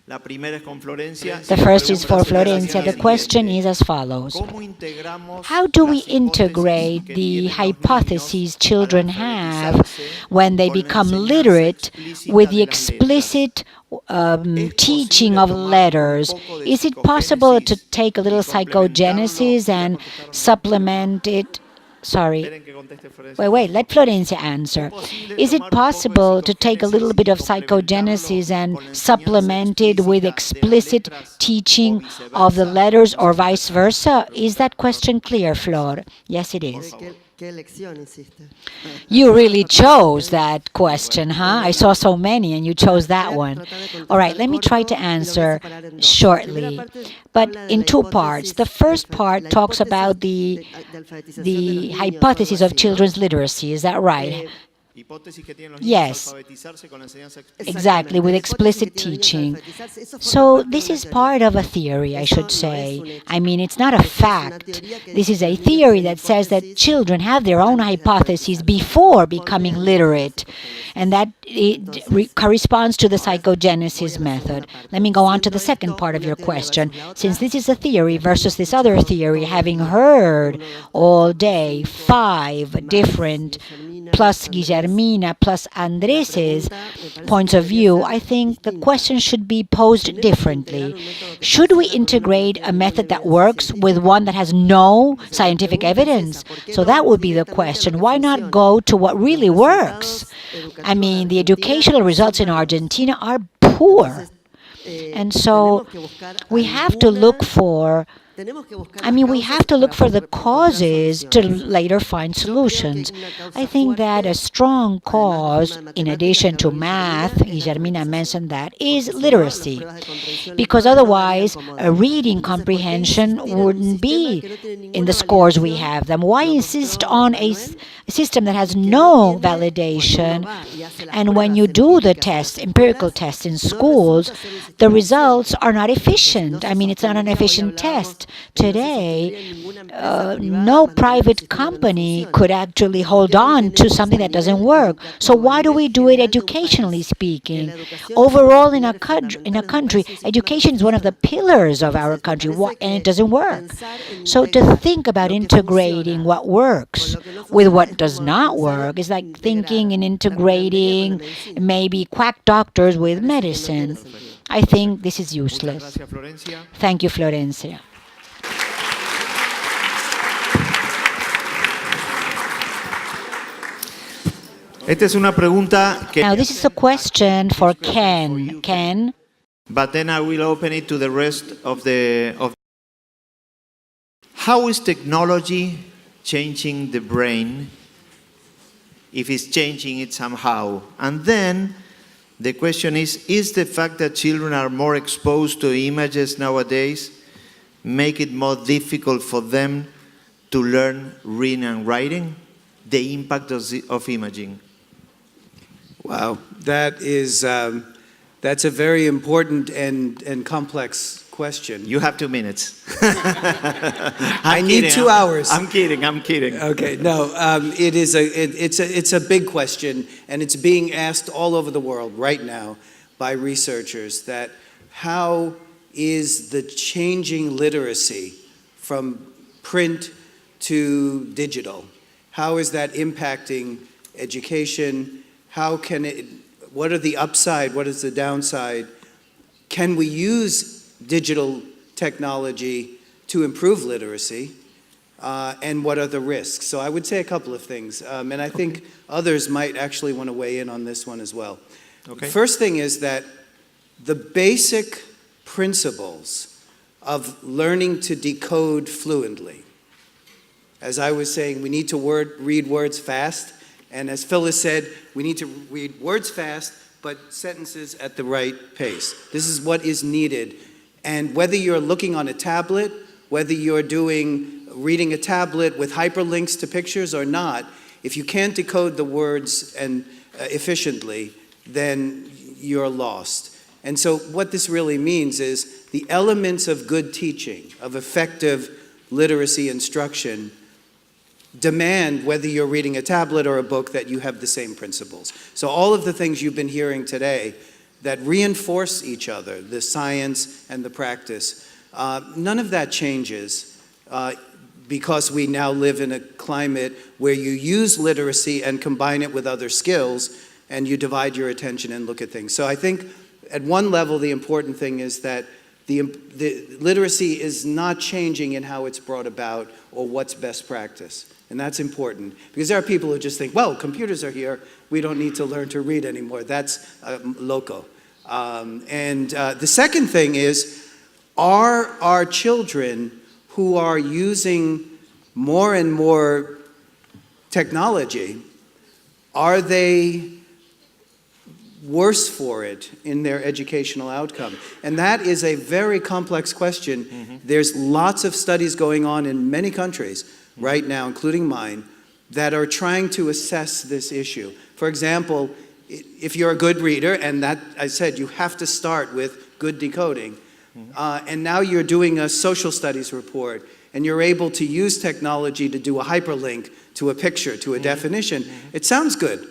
The first is for Florencia. The question is as follows. How do we integrate the hypotheses children have when they become literate with the explicit teaching of letters? Is it possible to take a little psychogenesis and supplement it? Sorry. Wait, let Florencia answer. Is it possible to take a little bit of psychogenesis and supplement it with explicit teaching of the letters or vice versa? Is that question clear, Flor? Yes, it is. You really chose that question, huh? I saw so many and you chose that one. All right, let me try to answer shortly, but in two parts. The first part talks about the hypothesis of children's literacy. Is that right? Yes, exactly, with explicit teaching. So this is part of a theory, I should say. I mean, it's not a fact. This is a theory that says that children have their own hypotheses before becoming literate, and that corresponds to the psychogenesis method. Let me go on to the second part of your question. Since this is a theory versus this other theory, having heard all day 5 different plus Guillermina, plus Andres's points of view, I think the question should be posed differently. Should we integrate a method that works with one that has no scientific evidence? So that would be the question. Why not go to what really works? I mean, the educational results in Argentina are poor. And so we have to look for the causes to later find solutions. I think that a strong cause, in addition to math, Guillermina mentioned that, is literacy. Because otherwise, a reading comprehension wouldn't be in the scores we have them. Why insist on a system that has no validation? And when you do the tests, empirical tests in schools, the results are not efficient. I mean, it's not an efficient test. Today, no private company could actually hold on to something that doesn't work. So why do we do it educationally speaking? Overall, in a country, education is one of the pillars of our country, and it doesn't work. So to think about integrating what works with what does not work is like thinking and integrating maybe quack doctors with medicine. I think this is useless. Thank you, Florencia. Now, this is a question for Ken. Ken? But then I will open it to the rest of the... How is technology changing the brain, if it's changing it somehow? And then the question is the fact that children are more exposed to images nowadays make it more difficult for them to learn reading and writing? The impact of imaging. Wow, that's a very important and complex question. You have 2 minutes. I need 2 hours. I'm kidding. Okay, no, it's a big question, and it's being asked all over the world right now by researchers that how is the changing literacy from print to digital? How is that impacting education? How can it, what are the upside, what is the downside? Can we use digital technology to improve literacy? And what are the risks? So I would say a couple of things. And I think others might actually want to weigh in on this one as well. Okay. First thing is that the basic principles of learning to decode fluently. As I was saying, we need to read words fast. And as Phyllis said, we need to read words fast, but sentences at the right pace. This is what is needed. And whether you're looking on a tablet, whether you're reading a tablet with hyperlinks to pictures or not, if you can't decode the words efficiently, then you're lost. And so what this really means is the elements of good teaching, of effective literacy instruction, demand, whether you're reading a tablet or a book, that you have the same principles. So all of the things you've been hearing today that reinforce each other, the science and the practice. None of that changes because we now live in a climate where you use literacy and combine it with other skills, and you divide your attention and look at things. So I think at one level, the important thing is that the literacy is not changing in how it's brought about or what's best practice. And that's important, because there are people who just think, well, computers are here, we don't need to learn to read anymore. That's loco. The second thing is, are our children who are using more and more technology, are they worse for it in their educational outcome? And that is a very complex question. Mm-hmm. There's lots of studies going on in many countries right now, including mine, that are trying to assess this issue. For example, if you're a good reader, and that I said you have to start with good decoding, and now you're doing a social studies report, and you're able to use technology to do a hyperlink to a picture, to a definition, it sounds good.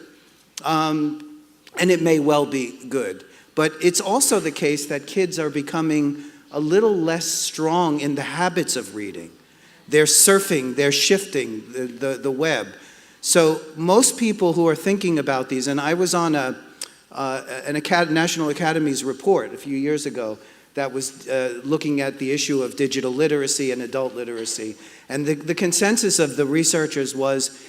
And it may well be good. But it's also the case that kids are becoming a little less strong in the habits of reading. They're surfing, they're shifting the web. So most people who are thinking about these, and I was on National Academy's report a few years ago that was looking at the issue of digital literacy and adult literacy. And the consensus of the researchers was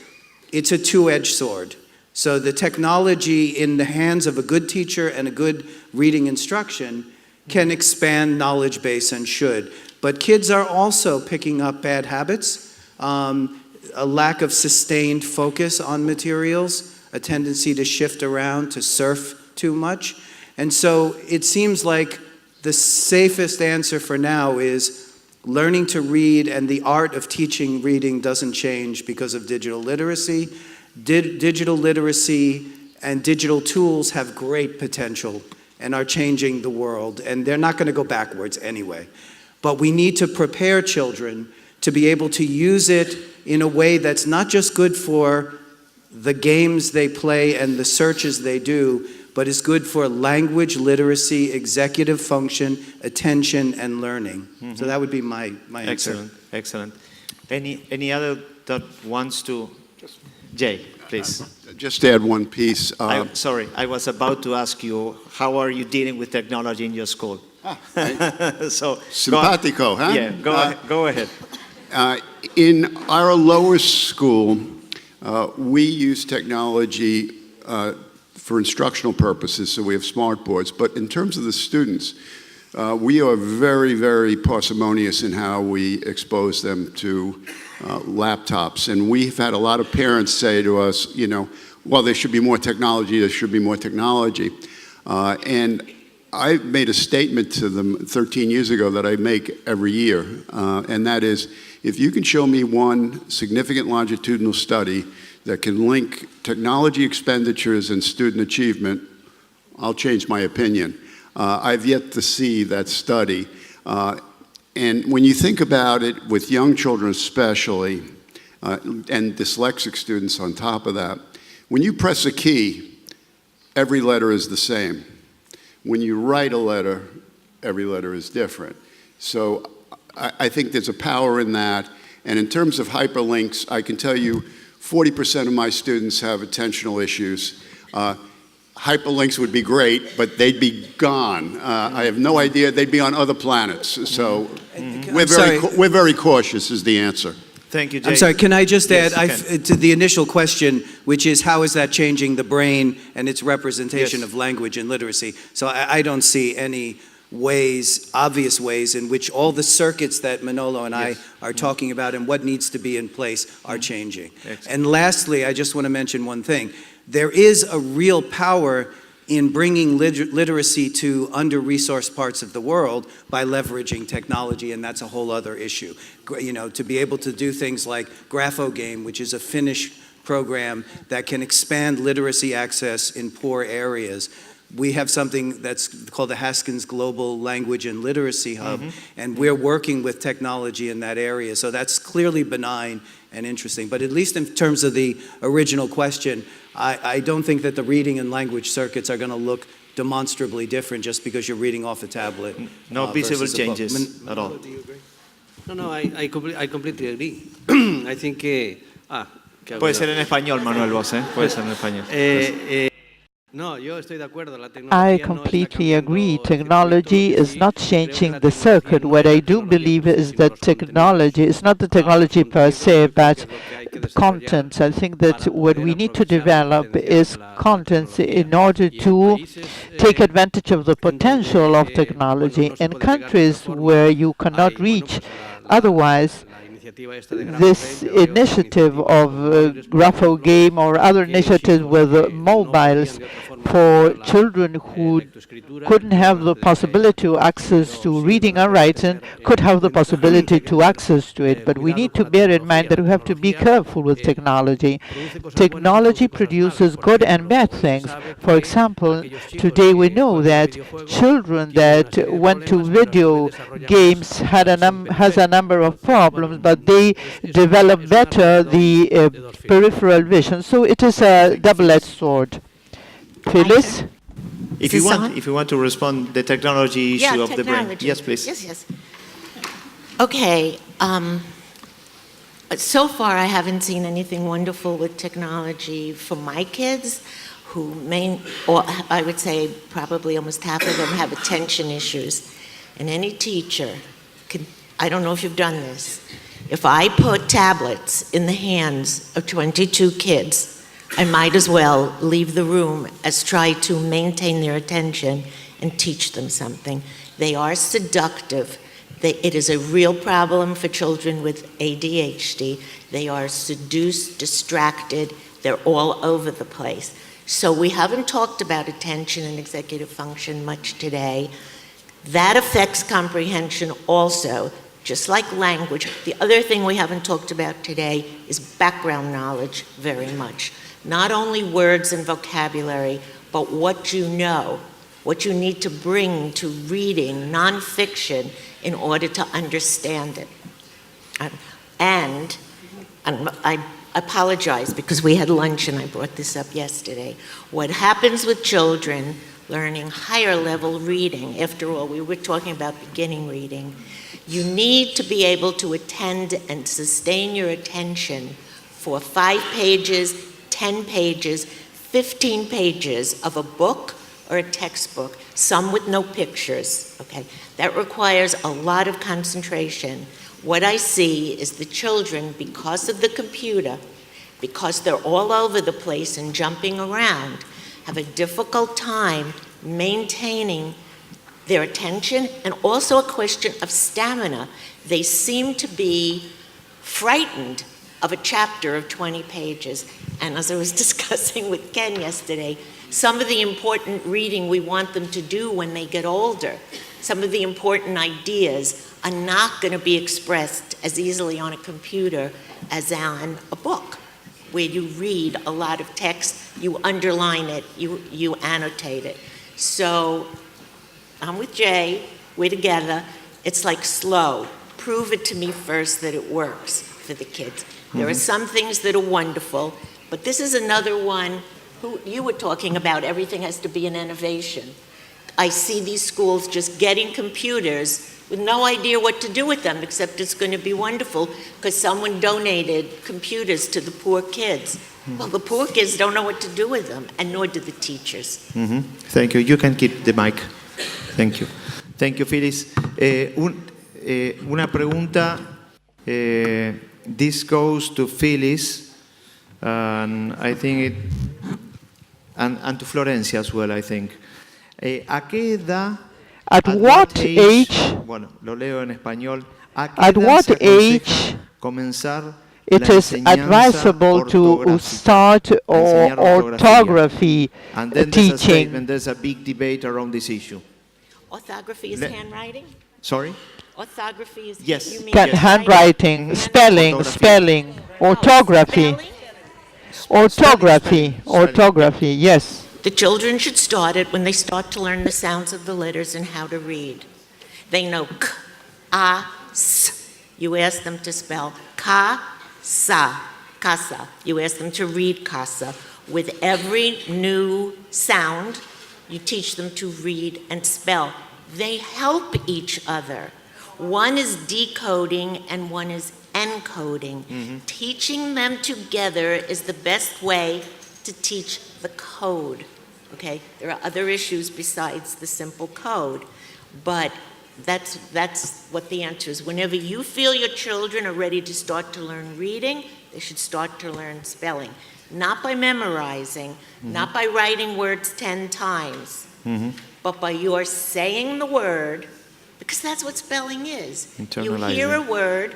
it's a two-edged sword. So the technology in the hands of a good teacher and a good reading instruction can expand knowledge base and should. But kids are also picking up bad habits, a lack of sustained focus on materials, a tendency to shift around, to surf too much. And so it seems like the safest answer for now is learning to read, and the art of teaching reading doesn't change because of digital literacy. Digital literacy and digital tools have great potential and are changing the world, and they're not going to go backwards anyway. But we need to prepare children to be able to use it in a way that's not just good for the games they play and the searches they do, but is good for language, literacy, executive function, attention, and learning. Mm-hmm. So that would be my answer. Excellent. Any other that wants to? Jay, please. Just to add one piece. Sorry, I was about to ask you, how are you dealing with technology in your school? So simpatico, huh? Yeah, go ahead. In our lower school, we use technology for instructional purposes, so we have smart boards. But in terms of the students, we are very, very parsimonious in how we expose them to laptops. And we've had a lot of parents say to us, well, there should be more technology, there should be more technology. And I made a statement to them 13 years ago that I make every year, and that is, if you can show me one significant longitudinal study that can link technology expenditures and student achievement, I'll change my opinion. I've yet to see that study. And when you think about it, with young children especially, and dyslexic students on top of that, when you press a key, every letter is the same. When you write a letter, every letter is different. So I think there's a power in that. And in terms of hyperlinks, I can tell you 40% of my students have attentional issues. Hyperlinks would be great, but they'd be gone. I have no idea. They'd be on other planets. So we're very cautious is the answer. Thank you, Jay. I'm sorry, can I just add to the initial question, which is how is that changing the brain and its representation of language and literacy? So I don't see any obvious ways in which all the circuits that Manolo and I are talking about and what needs to be in place are changing. Excellent. And lastly, I just want to mention one thing. There is a real power in bringing literacy to under-resourced parts of the world by leveraging technology, and that's a whole other issue. To be able to do things like GraphoGame, which is a Finnish program that can expand literacy access in poor areas. We have something that's called the Haskins Global Language and Literacy Hub, and we're working with technology in that area. So that's clearly benign and interesting. But at least in terms of the original question, I don't think that the reading and language circuits are going to look demonstrably different just because you're reading off a tablet. No visible versus a book. changes at all. Do you agree? No, I completely agree. I think Puede ser en español, Manuel, vos, ¿eh? Puede ser en español. No, yo estoy de acuerdo. La I tecnología no está completely agree. cambiando Technology is not changing the circuit. What I do believe is that technology is not the technology per se, but the contents. I think that what we need to develop is contents in order to take advantage of the potential of technology. In countries where you cannot reach otherwise, this initiative of grapho game or other initiatives with mobiles for children who couldn't have the possibility to access to reading and writing could have the possibility to access to it. But we need to bear in mind that we have to be careful with technology. Technology produces good and bad things. For example, today we know that children that went to video games has a number of problems, but they develop better the peripheral vision. So it is a double-edged sword. Phyllis? If you want to respond the technology issue of the brain. Technology. Yes, please. Yes. Okay. So far, I haven't seen anything wonderful with technology for my kids, or I would say probably almost half of them have attention issues. And any teacher I don't know if you've done this. If I put tablets in the hands of 22 kids, I might as well leave the room as try to maintain their attention and teach them something. They are seductive. It is a real problem for children with ADHD. They are seduced, distracted. They're all over the place. So we haven't talked about attention and executive function much today. That affects comprehension also, just like language. The other thing we haven't talked about today is background knowledge very much. Not only words and vocabulary, but what you know, what you need to bring to reading nonfiction in order to understand it. And I apologize because we had lunch and I brought this up yesterday. What happens with children learning higher level reading, after all, we were talking about beginning reading, you need to be able to attend and sustain your attention for 5 pages, 10 pages, 15 pages of a book or a textbook, some with no pictures, okay? That requires a lot of concentration. What I see is the children, because of the computer, because they're all over the place and jumping around, have a difficult time maintaining their attention, and also a question of stamina. They seem to be frightened of a chapter of 20 pages. And as I was discussing with Ken yesterday, some of the important reading we want them to do when they get older, some of the important ideas are not going to be expressed as easily on a computer as on a book, where you read a lot of text, you underline it, you annotate it. So I'm with Jay, we're together. It's like slow. Prove it to me first that it works for the kids. There are some things that are wonderful, but this is another one who you were talking about. Everything has to be an innovation. I see these schools just getting computers with no idea what to do with them, except it's going to be wonderful because someone donated computers to the poor kids. Well, the poor kids don't know what to do with them, and nor do the teachers. Thank you. You can keep the mic. Thank you. Thank you, Phyllis. Una pregunta. This goes to Phyllis, and I think and to Florencia as well, I think. ¿A qué edad? At what age? Bueno, lo leo en español. At what age comenzar it is advisable to start orthography and then teaching? There's a big debate around this issue. Orthography is handwriting? Sorry? Orthography is, Yes. you mean Can handwriting, spelling, orthography. Orthography, yes. The children should start it when they start to learn the sounds of the letters and how to read. They know k, a, s. You ask them to spell ka, sa, casa. You ask them to read casa. With every new sound, you teach them to read and spell. They help each other. One is decoding and one is encoding. Teaching them together is the best way to teach the code. Okay, there are other issues besides the simple code, but that's what the answer is. Whenever you feel your children are ready to start to learn reading, they should start to learn spelling. Not by memorizing, not by writing words 10 times, but by your saying the word, because that's what spelling is. You hear a word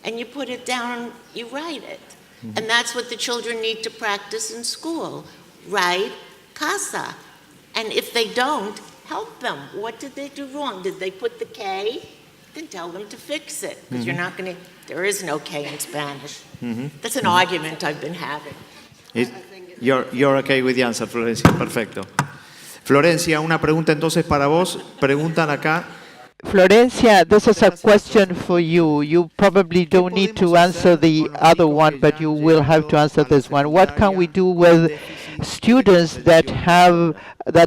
and you put it down, you write it. And that's what the children need to practice in school. Write casa. And if they don't, help them. What did they do wrong? Did they put the K? Then tell them to fix it, because you're not going to, there is no K in Spanish. That's an argument I've been having. You're okay with the answer, Florencia. Perfecto. Florencia, una pregunta entonces para vos. Preguntan acá. Florencia, this is a question for you. You probably don't need to answer the other one, but you will have to answer this one. What can we do with students that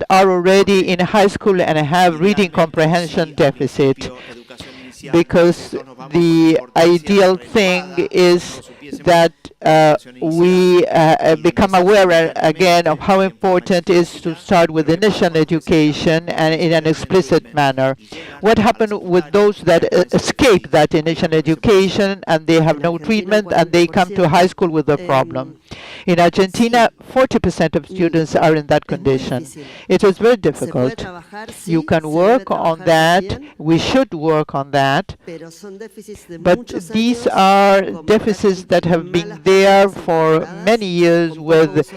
are already in high school and have reading comprehension deficit? Because the ideal thing is that we become aware again of how important it is to start with initial education and in an explicit manner. What happened with those that escape that initial education and they have no treatment and they come to high school with a problem? In Argentina, 40% of students are in that condition. It is very difficult. You can work on that. We should work on that. But these are deficits that have been there for many years, with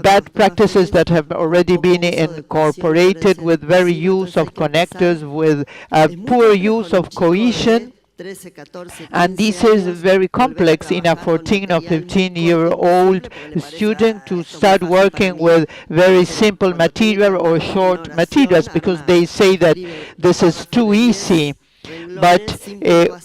bad practices that have already been incorporated, with very use of connectors, with poor use of cohesion. And this is very complex in a 14 or 15-year-old student to start working with very simple material or short materials, because they say that this is too easy. But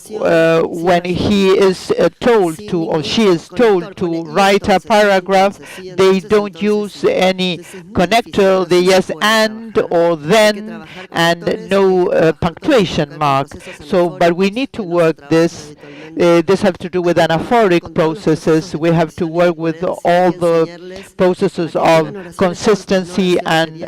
when he is told to, or she is told to write a paragraph, they don't use any connector. They use and or then and no punctuation mark. So, but we need to work this. This has to do with anaphoric processes. We have to work with all the processes of consistency and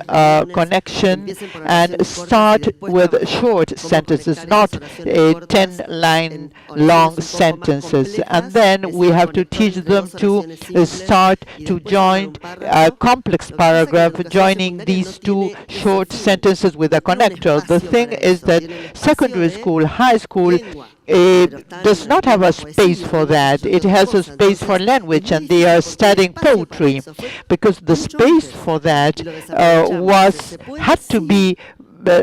connection, and start with short sentences, not 10-line long sentences. And then we have to teach them to start to join a complex paragraph, joining these two short sentences with a connector. The thing is that secondary school, high school, does not have a space for that. It has a space for language, and they are studying poetry, because the space for that had to be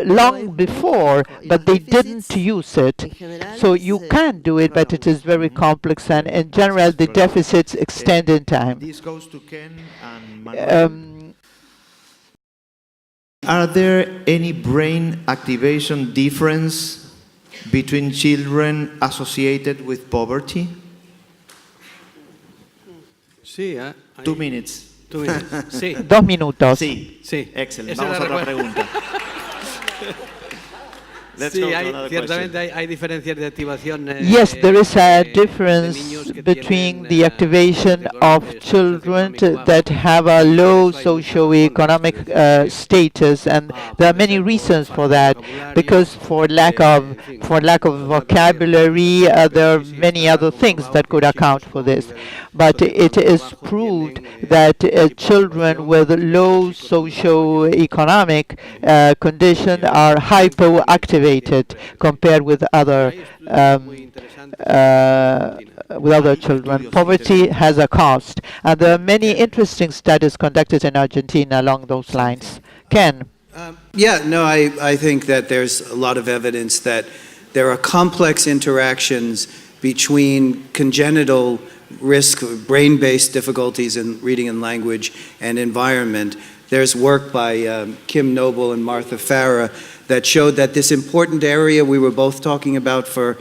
long before, but they didn't use it. So you can do it, but it is very complex, and in general the deficits extend in time. This goes to Ken and Manuel. Are there any brain activation difference between children associated with poverty? Sí, 2 minutes. 2 minutes. Sí. 2 minutos. Sí. Sí. Excelente. Esa Vamos a era la otra pregunta. Let's go to another ciertamente question. hay diferencias de activación. Yes, there is a difference between the activation of children that have a low socioeconomic status, and there are many reasons for that. Because for lack of vocabulary, there are many other things that could account for this. But it is proved that children with low socioeconomic condition are hypoactivated compared with other children. Poverty has a cost, and there are many interesting studies conducted in Argentina along those lines. Ken? I think that there's a lot of evidence that there are complex interactions between congenital risk, brain-based difficulties in reading and language, and environment. There's work by Kim Noble and Martha Farah that showed that this important area we were both talking about for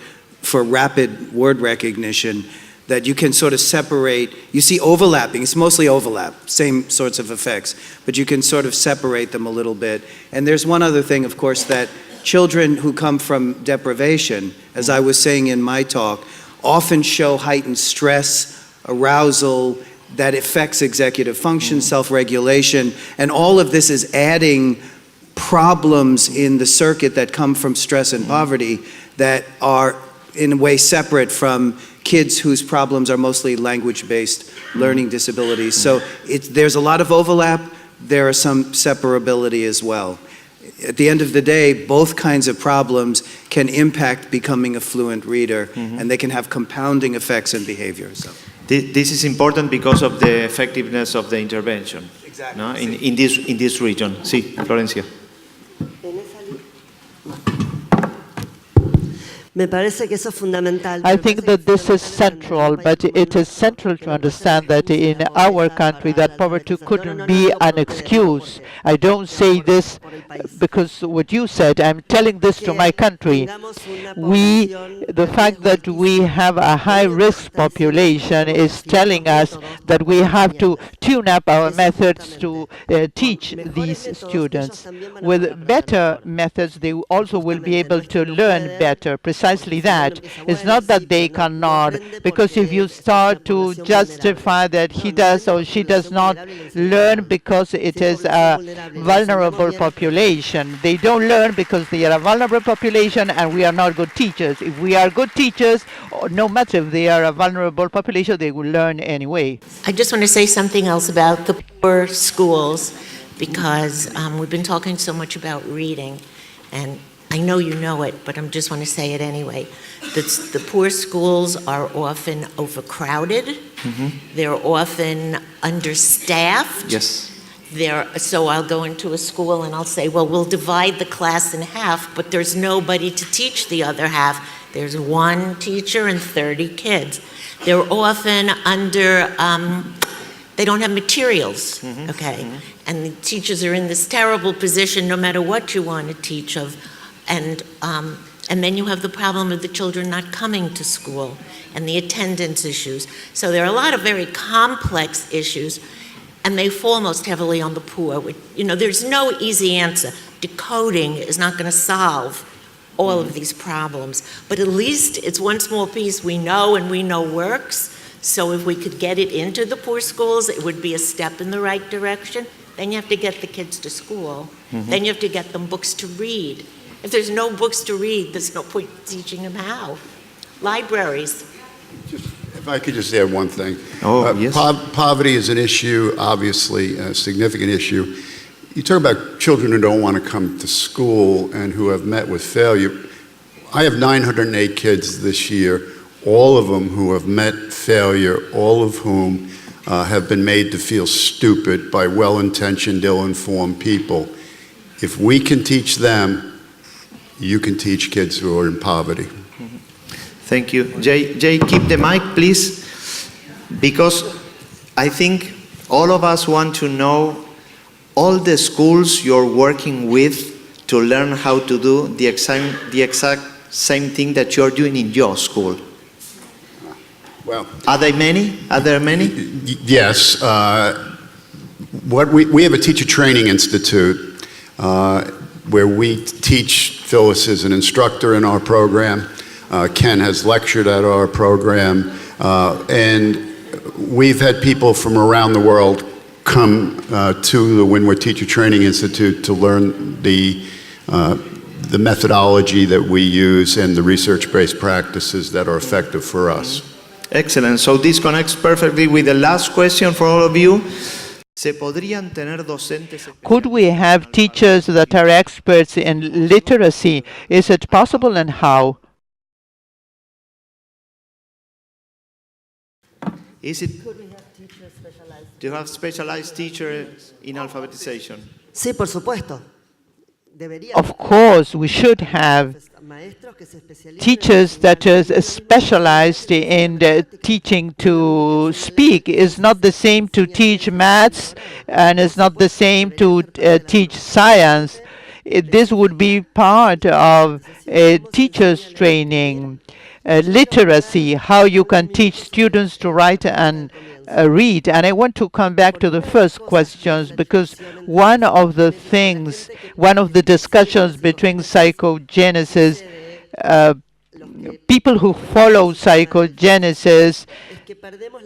rapid word recognition, that you can sort of separate. You see overlapping, it's mostly overlap, same sorts of effects, but you can sort of separate them a little bit. And there's one other thing, of course, that children who come from deprivation, as I was saying in my talk, often show heightened stress, arousal, that affects executive function, self-regulation, and all of this is adding problems in the circuit that come from stress and poverty that are in a way separate from kids whose problems are mostly language-based learning disabilities. So there's a lot of overlap, there are some separability as well. At the end of the day, both kinds of problems can impact becoming a fluent reader, and they can have compounding effects in behavior. So. This is important because of the effectiveness of the intervention. Exactly. No? In this region. Sí, Florencia. Me parece que eso es fundamental. I think that this is central, but it is central to understand that in our country that poverty couldn't be an excuse. I don't say this because what you said, I'm telling this to my country. The fact that we have a high-risk population is telling us that we have to tune up our methods to teach these students. With better methods, they also will be able to learn better. Precisely that. It's not that they cannot, because if you start to justify that he does or she does not learn because it is a vulnerable population, they don't learn because they are a vulnerable population and we are not good teachers. If we are good teachers, no matter if they are a vulnerable population, they will learn anyway. I just want to say something else about the poor schools, because we've been talking so much about reading, and I know you know it, but I just want to say it anyway. The poor schools are often overcrowded. They're often understaffed. Yes. So I'll go into a school and I'll say, well, we'll divide the class in half, but there's nobody to teach the other half. There's one teacher and 30 kids. They're often they don't have materials, okay? And the teachers are in this terrible position no matter what you want to teach of. And then you have the problem of the children not coming to school and the attendance issues. So there are a lot of very complex issues, and they fall most heavily on the poor. There's no easy answer. Decoding is not going to solve all of these problems, but at least it's one small piece we know and we know works. So if we could get it into the poor schools, it would be a step in the right direction. Then you have to get the kids to school. Then you have to get them books to read. If there's no books to read, there's no point teaching them how. Libraries. If I could just add one thing. Yes. Poverty is an issue, obviously a significant issue. You talk about children who don't want to come to school and who have met with failure. I have 908 kids this year, all of them who have met failure, all of whom have been made to feel stupid by well-intentioned, ill-informed people. If we can teach them, you can teach kids who are in poverty. Thank you. Jay, keep the mic, please, because I think all of us want to know all the schools you're working with to learn how to do the exact same thing that you're doing in your school. Well, Are there many? yes. We have a teacher training institute where we teach. Phyllis is an instructor in our program. Ken has lectured at our program. And we've had people from around the world come to the Windward Teacher Training Institute to learn the methodology that we use and the research-based practices that are effective for us. Excellent. So this connects perfectly with the last question for all of you. Could we have teachers that are experts in literacy? Is it possible, and how? Could we have teachers specialized? Do you have specialized teachers in alphabetization? Sí, por supuesto. Of course, we should have teachers that are specialized in teaching to speak. It's not the same to teach maths, and it's not the same to teach science. This would be part of a teacher's training. literacy, how you can teach students to write and read. And I want to come back to the first questions, because one of the discussions between psychogenesis, people who follow psychogenesis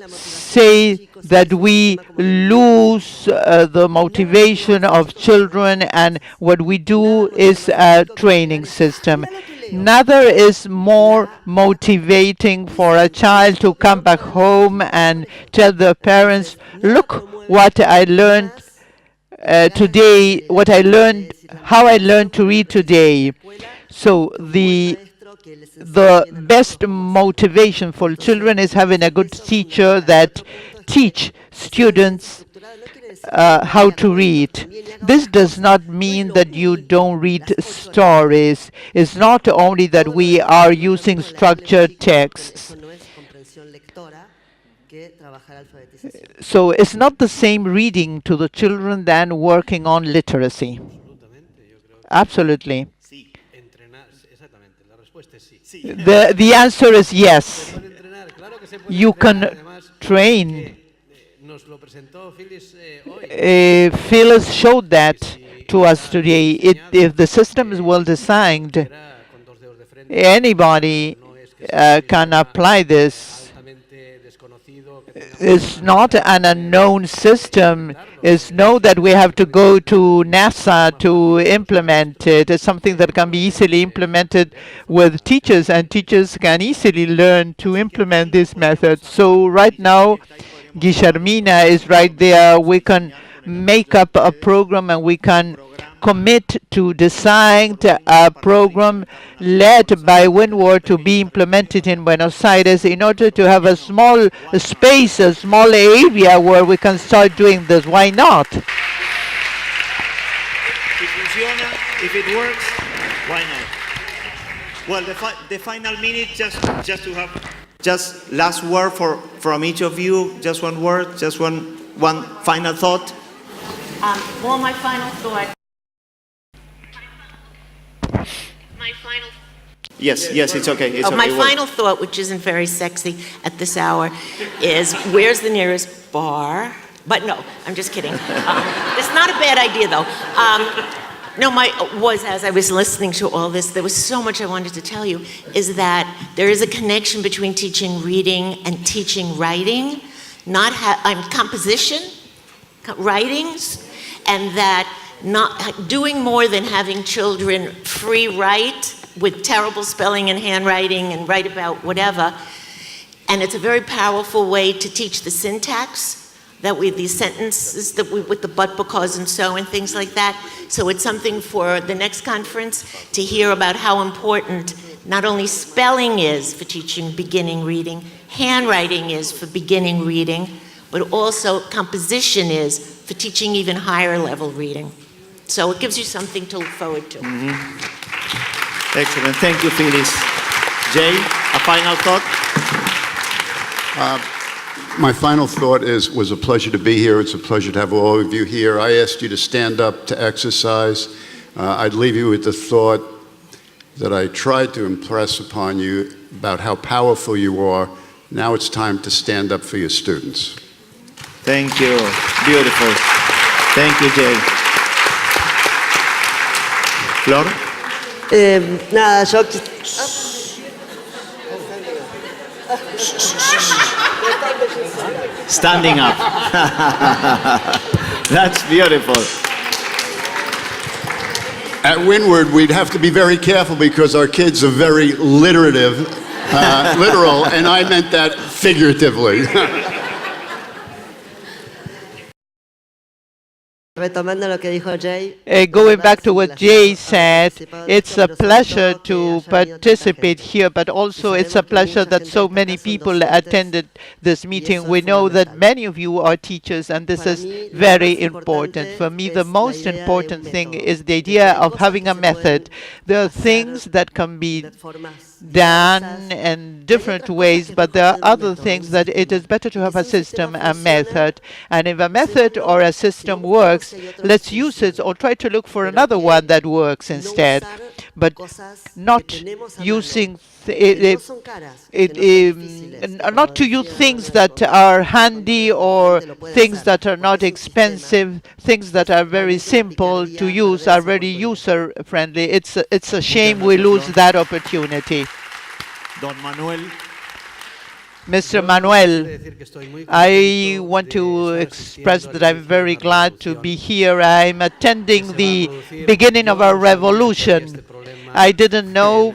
say that we lose the motivation of children, and what we do is a training system. Neither is more motivating for a child to come back home and tell their parents, look what I learned today, how I learned to read today. So the best motivation for children is having a good teacher that teach students how to read. This does not mean that you don't read stories. It's not only that we are using structured texts. So it's not the same reading to the children than working on literacy. Absolutely. The answer is yes. You can train. Phyllis showed that to us today. If the system is well designed, anybody can apply this. It's not an unknown system. It's know that we have to go to NASA to implement it. It's something that can be easily implemented with teachers, and teachers can easily learn to implement this method. So right now, Guillermina is right there. We can make up a program, and we can commit to design a program led by Windward to be implemented in Buenos Aires in order to have a small space, a small area where we can start doing this. Why not? If it works, why not? Well, the final minute, just to have just last word from each of you. Just one word, just one final thought. Well, my final thought. Yes, it's okay. It's okay. My final thought, which isn't very sexy at this hour, is where's the nearest bar? But no, I'm just kidding. It's not a bad idea, though. As I was listening to all this, there was so much I wanted to tell you, is that there is a connection between teaching reading and teaching writing, composition, writings, and that not doing more than having children free write with terrible spelling and handwriting and write about whatever. And it's a very powerful way to teach the syntax, these sentences that with the but, because, and so, and things like that. So it's something for the next conference to hear about how important not only spelling is for teaching beginning reading, handwriting is for beginning reading, but also composition is for teaching even higher level reading. So it gives you something to look forward to. Mm-hmm. Excellent. Thank you, Phyllis. Jay, a final thought? My final thought was a pleasure to be here. It's a pleasure to have all of you here. I asked you to stand up to exercise. I'd leave you with the thought that I tried to impress upon you about how powerful you are. Now it's time to stand up for your students. Thank you. Beautiful. Thank you, Jay. Flor? Nada, yo... Standing up. That's beautiful. At Windward, we'd have to be very careful because our kids are very literal, and I meant that figuratively. Going back to what Jay said, it's a pleasure to participate here, but also it's a pleasure that so many people attended this meeting. We know that many of you are teachers, and this is very important. For me, the most important thing is the idea of having a method. There are things that can be done in different ways, but there are other things that it is better to have a system, a method. And if a method or a system works, let's use it or try to look for another one that works instead. but not using not to use things that are handy or things that are not expensive, things that are very simple to use, are very user-friendly. It's a shame we lose that opportunity. Don Manuel. Mr. Manuel, I want to express that I'm very glad to be here. I'm attending the beginning of our revolution. I didn't know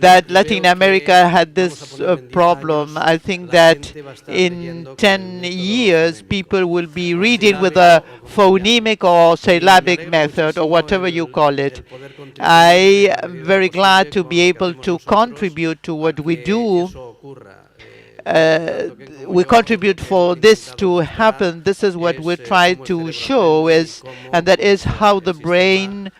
that Latin America had this problem. I think that in 10 years, people will be reading with a phonemic or syllabic method, or whatever you call it. I am very glad to be able to contribute to what we do. We contribute for this to happen. This is what we try to show, and that is how the brain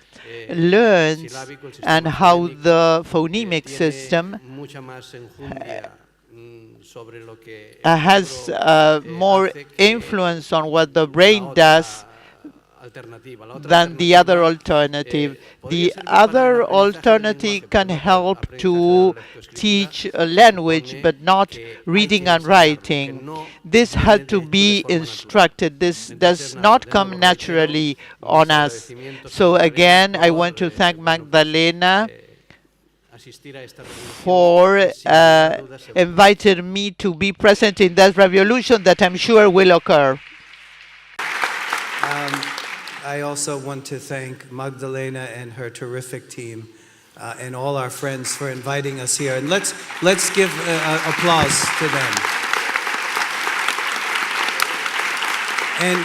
learns and how the phonemic system has more influence on what the brain does than the other alternative. The other alternative can help to teach a language, but not reading and writing. This had to be instructed. This does not come naturally on us. So again, I want to thank Magdalena for inviting me to be present in that revolution that I'm sure will occur. I also want to thank Magdalena and her terrific team and all our friends for inviting us here. And let's give applause to them. And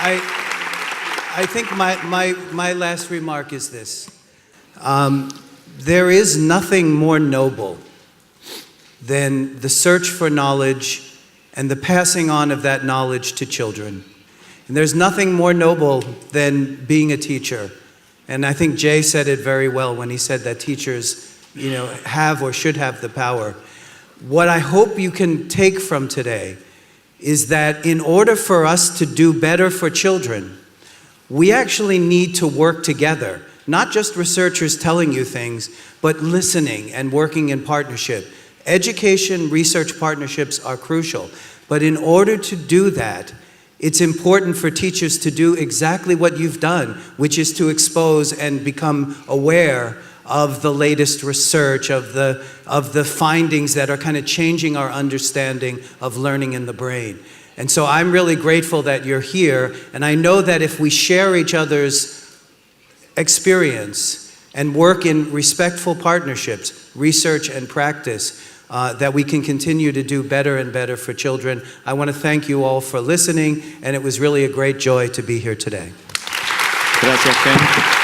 I think my last remark is this. There is nothing more noble than the search for knowledge and the passing on of that knowledge to children. And there's nothing more noble than being a teacher. And I think Jay said it very well when he said that teachers, have or should have the power. What I hope you can take from today is that in order for us to do better for children, we actually need to work together. Not just researchers telling you things, but listening and working in partnership. Education, research partnerships are crucial. But in order to do that, it's important for teachers to do exactly what you've done, which is to expose and become aware of the latest research, of the findings that are kind of changing our understanding of learning in the brain. And so I'm really grateful that you're here, and I know that if we share each other's experience and work in respectful partnerships, research and practice, that we can continue to do better and better for children. I want to thank you all for listening, and it was really a great joy to be here today. Gracias, Ken.